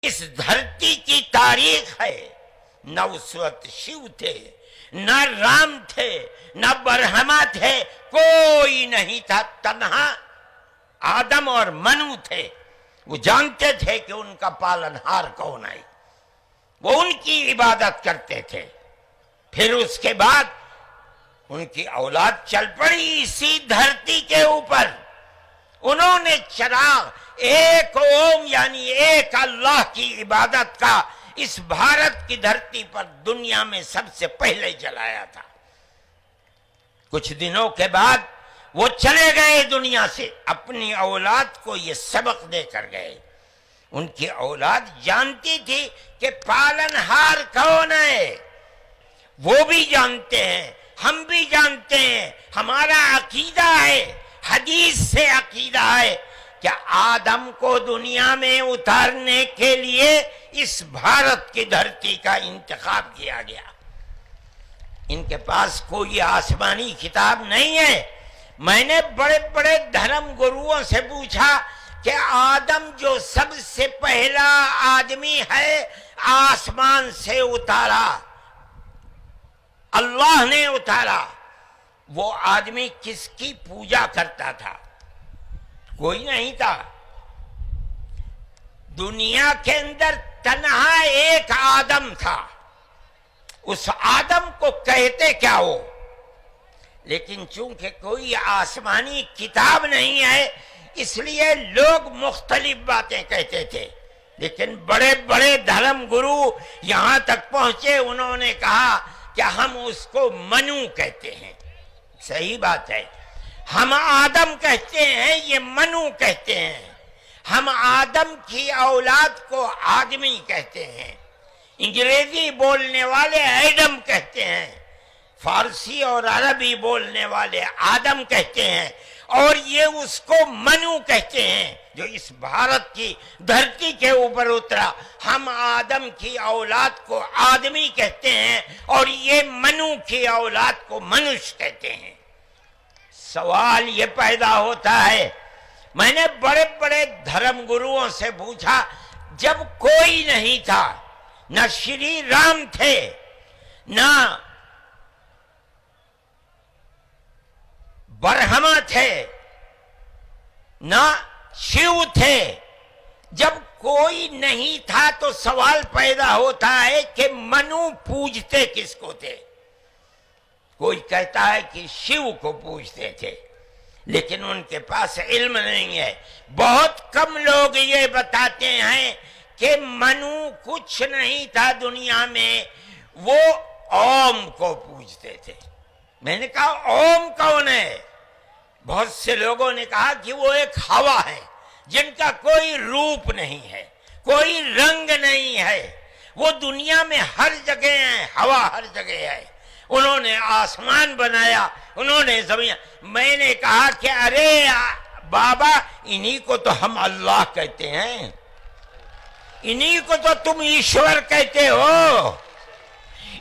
اس دھرتی کی تاریخ ہے، نہ اس وقت شیو تھے، نہ رام تھے، نہ برہما تھے، کوئی نہیں تھا، تنہا آدم اور منو تھے۔ وہ جانتے تھے کہ ان کا پالنہار کون ہے، وہ ان کی عبادت کرتے تھے۔ پھر اس کے بعد ان کی اولاد چل پڑی اسی دھرتی کے اوپر، انہوں نے چراغ ایک اوم یعنی ایک اللہ کی عبادت کا اس بھارت کی دھرتی پر دنیا میں سب سے پہلے جلایا تھا۔ کچھ دنوں کے بعد وہ چلے گئے دنیا سے، اپنی اولاد کو یہ سبق دے کر گئے۔ ان کی اولاد جانتی تھی کہ پالنہار کون ہے، وہ بھی جانتے ہیں، ہم بھی جانتے ہیں، ہمارا عقیدہ ہے، حدیث سے عقیدہ ہے کہ آدم کو دنیا میں اتارنے کے لیے اس بھارت کی دھرتی کا انتخاب کیا گیا۔ ان کے پاس کوئی آسمانی کتاب نہیں ہے۔ میں نے بڑے بڑے دھرم گروؤں سے پوچھا کہ آدم جو سب سے پہلا آدمی ہے آسمان سے اتارا، اللہ نے اتارا، وہ آدمی کس کی پوجا کرتا تھا؟ کوئی نہیں تھا۔ دنیا کے اندر تنہا ایک آدم تھا، اس آدم کو کہتے کیا ہو؟ لیکن چونکہ کوئی آسمانی کتاب نہیں ہے اس لیے لوگ مختلف باتیں کہتے تھے، لیکن بڑے بڑے دھرم گرو یہاں تک پہنچے، انہوں نے کہا کہ ہم اس کو منو کہتے ہیں۔ صحیح بات ہے، ہم آدم کہتے ہیں، یہ منو کہتے ہیں۔ ہم آدم کی اولاد کو آدمی کہتے ہیں، انگریزی بولنے والے ایڈم کہتے ہیں، فارسی اور عربی بولنے والے آدم کہتے ہیں، اور یہ اس کو منو کہتے ہیں جو اس بھارت کی دھرتی کے اوپر اترا۔ ہم آدم کی اولاد کو آدمی کہتے ہیں اور یہ منو کی اولاد کو منش کہتے ہیں۔ سوال یہ پیدا ہوتا ہے، میں نے بڑے بڑے دھرم گروؤں سے پوچھا، جب کوئی نہیں تھا، نہ شری رام تھے، نہ برہما تھے، نہ شیو تھے، جب کوئی نہیں تھا تو سوال پیدا ہوتا ہے کہ منو پوجتے کس کو تھے؟ کوئی کہتا ہے کہ شیو کو پوجتے تھے، لیکن ان کے پاس علم نہیں ہے۔ بہت کم لوگ یہ بتاتے ہیں کہ منو کچھ نہیں تھا دنیا میں، وہ اوم کو پوجتے تھے۔ میں نے کہا اوم کون ہے؟ بہت سے لوگوں نے کہا کہ وہ ایک ہوا ہے جن کا کوئی روپ نہیں ہے، کوئی رنگ نہیں ہے، وہ دنیا میں ہر جگہ ہیں، ہوا ہر جگہ ہے۔ انہوں نے آسمان بنایا، انہوں نے زمین۔ میں نے کہا کہ ارے بابا، انہی کو تو ہم اللہ کہتے ہیں، انہی کو تو تم ایشور کہتے ہو،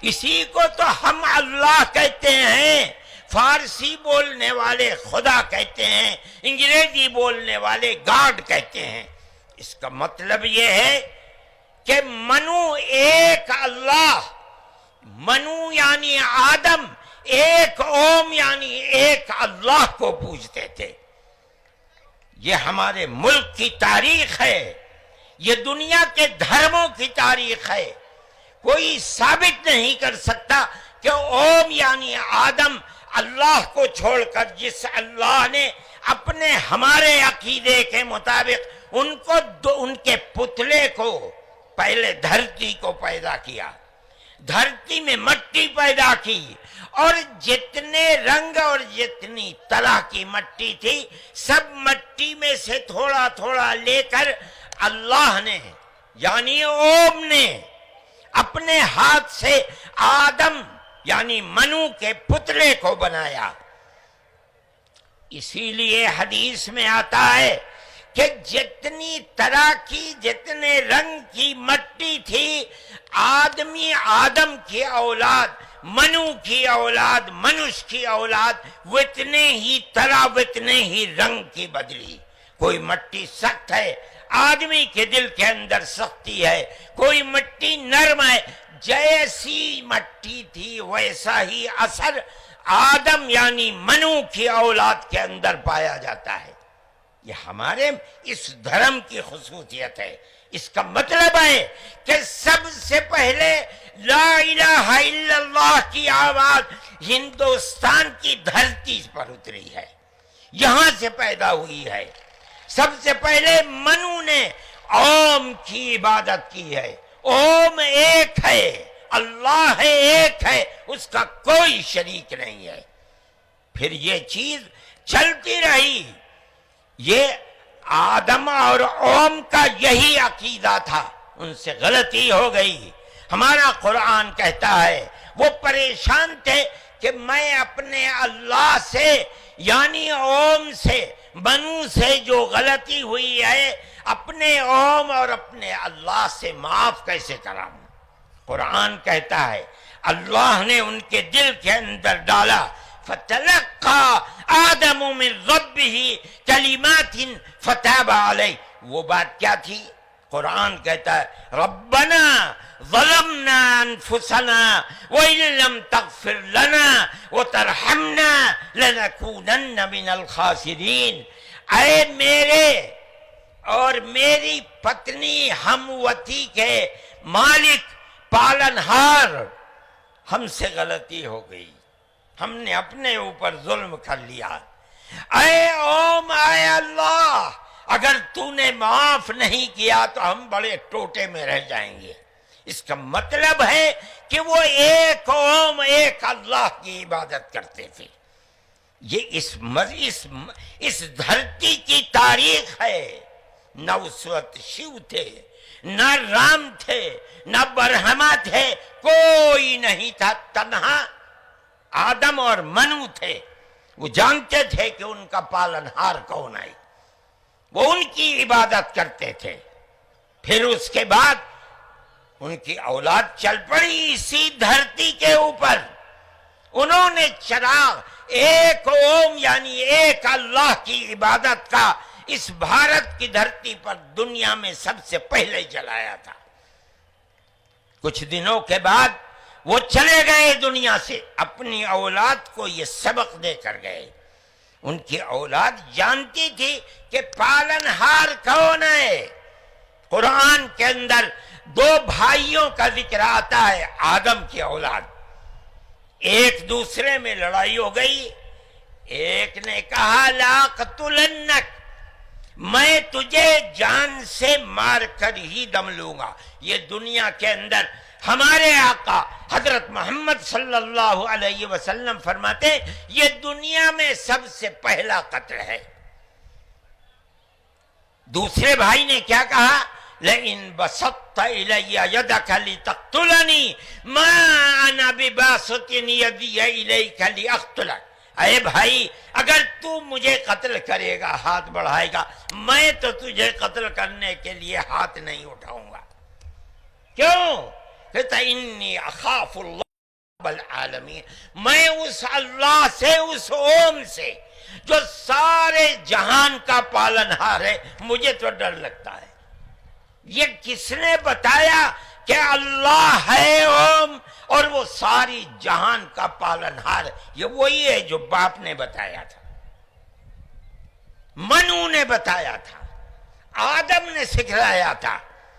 اسی کو تو ہم اللہ کہتے ہیں۔ فارسی بولنے والے خدا کہتے ہیں، انگریزی بولنے والے گاڈ کہتے ہیں۔ اس کا مطلب یہ ہے کہ منو ایک اللہ، منو یعنی آدم، ایک اوم یعنی ایک اللہ کو پوجتے تھے۔ یہ ہمارے ملک کی تاریخ ہے، یہ دنیا کے دھرموں کی تاریخ ہے۔ کوئی ثابت نہیں کر سکتا کہ اوم یعنی آدم اللہ کو چھوڑ کر، جس اللہ نے اپنے ہمارے عقیدے کے مطابق ان کے پتلے کو پہلے دھرتی کو پیدا کیا، دھرتی میں مٹی پیدا کی، اور جتنے رنگ اور جتنی طرح کی مٹی تھی سب مٹی میں سے تھوڑا تھوڑا لے کر اللہ نے یعنی اوم نے اپنے ہاتھ سے آدم یعنی منو کے پتلے کو بنایا۔ اسی لیے حدیث میں آتا ہے کہ جتنی طرح کی، جتنے رنگ کی مٹی تھی، آدم کی اولاد، منو کی اولاد، منش کی اولاد اتنے ہی طرح اتنے ہی رنگ کی بدلی۔ کوئی مٹی سخت ہے، آدمی کے دل کے اندر سختی ہے، کوئی مٹی نرم ہے، جیسی مٹی تھی ویسا ہی اثر آدم یعنی منو کی اولاد کے اندر پایا جاتا ہے۔ یہ ہمارے اس دھرم کی خصوصیت ہے۔ اس کا مطلب ہے کہ سب سے پہلے لا الہ الا اللہ کی آواز ہندوستان کی دھرتی پر اتری ہے، یہاں سے پیدا ہوئی ہے۔ سب سے پہلے منو نے اوم کی عبادت کی ہے۔ اوم ایک ہے، اللہ ہے، ایک ہے، اس کا کوئی شریک نہیں ہے۔ پھر یہ چیز چلتی رہی۔ یہ آدم اور اوم کا یہی عقیدہ تھا، ان سے غلطی ہو گئی۔ ہمارا قرآن کہتا ہے وہ پریشان تھے کہ میں اپنے اللہ سے یعنی اوم سے، منو سے جو غلطی ہوئی ہے، اپنے اوم اور اپنے اللہ سے معاف کیسے کراؤں۔ قرآن کہتا ہے اللہ نے ان کے دل کے اندر ڈالا، فَتَلَقَّى آدَمُ مِن رَبِّهِ كَلِمَاتٍ فَتَابَ عَلَيْهِ۔ وہ بات کیا تھی؟ قرآن کہتا ہے رَبَّنَا ظَلَمْنَا أَنفُسَنَا وَإِن لَّمْ تَغْفِرْ لَنَا وَتَرْحَمْنَا لَنَكُونَنَّ مِنَ الْخَاسِرِينَ۔ اے میرے اور میری پتنی ہموتی کے مالک، پالنہار، ہم سے غلطی ہو گئی، ہم نے اپنے اوپر ظلم کر لیا۔ اے اوم، اے اللہ، اگر تو نے معاف نہیں کیا تو ہم بڑے ٹوٹے میں رہ جائیں گے۔ اس کا مطلب ہے کہ وہ ایک اوم، ایک اللہ کی عبادت کرتے تھے۔ یہ اس دھرتی کی تاریخ ہے۔ نہ اس وقت شیو تھے، نہ رام تھے، نہ برہما تھے، کوئی نہیں تھا، تنہا آدم اور منو تھے۔ وہ جانتے تھے کہ ان کا پالنہار کون ہے، وہ ان کی عبادت کرتے تھے۔ پھر اس کے بعد ان کی اولاد چل پڑی اسی دھرتی کے اوپر۔ انہوں نے چراغ ایک اوم یعنی ایک اللہ کی عبادت کا اس بھارت کی دھرتی پر دنیا میں سب سے پہلے جلایا تھا۔ کچھ دنوں کے بعد وہ چلے گئے دنیا سے، اپنی اولاد کو یہ سبق دے کر گئے۔ ان کی اولاد جانتی تھی کہ پالنہار کون ہے۔ قرآن کے اندر دو بھائیوں کا ذکر آتا ہے، آدم کی اولاد۔ ایک دوسرے میں لڑائی ہو گئی، ایک نے کہا لا قتلنک، میں تجھے جان سے مار کر ہی دم لوں گا۔ یہ دنیا کے اندر ہمارے آقا حضرت محمد صلی اللہ علیہ وسلم فرماتے یہ دنیا میں سب سے پہلا قتل ہے۔ دوسرے بھائی نے کیا کہا؟ لئن بسطت الی یدک لتقتلنی ما انا بباسط یدی الیک لاقتلک۔ اے بھائی، اگر تو مجھے قتل کرے گا، ہاتھ بڑھائے گا، میں تو تجھے قتل کرنے کے لیے ہاتھ نہیں اٹھاؤں گا۔ کیوں؟ کہتا انی اخاف اللہ رب العالمین، میں اس اللہ سے، اس اوم سے جو سارے جہان کا پالنہار ہے، مجھے تو ڈر لگتا ہے۔ یہ کس نے بتایا کہ اللہ ہے اوم اور وہ ساری جہان کا پالنہار؟ یہ وہی ہے جو باپ نے بتایا تھا، منو نے بتایا تھا، آدم نے سکھلایا تھا۔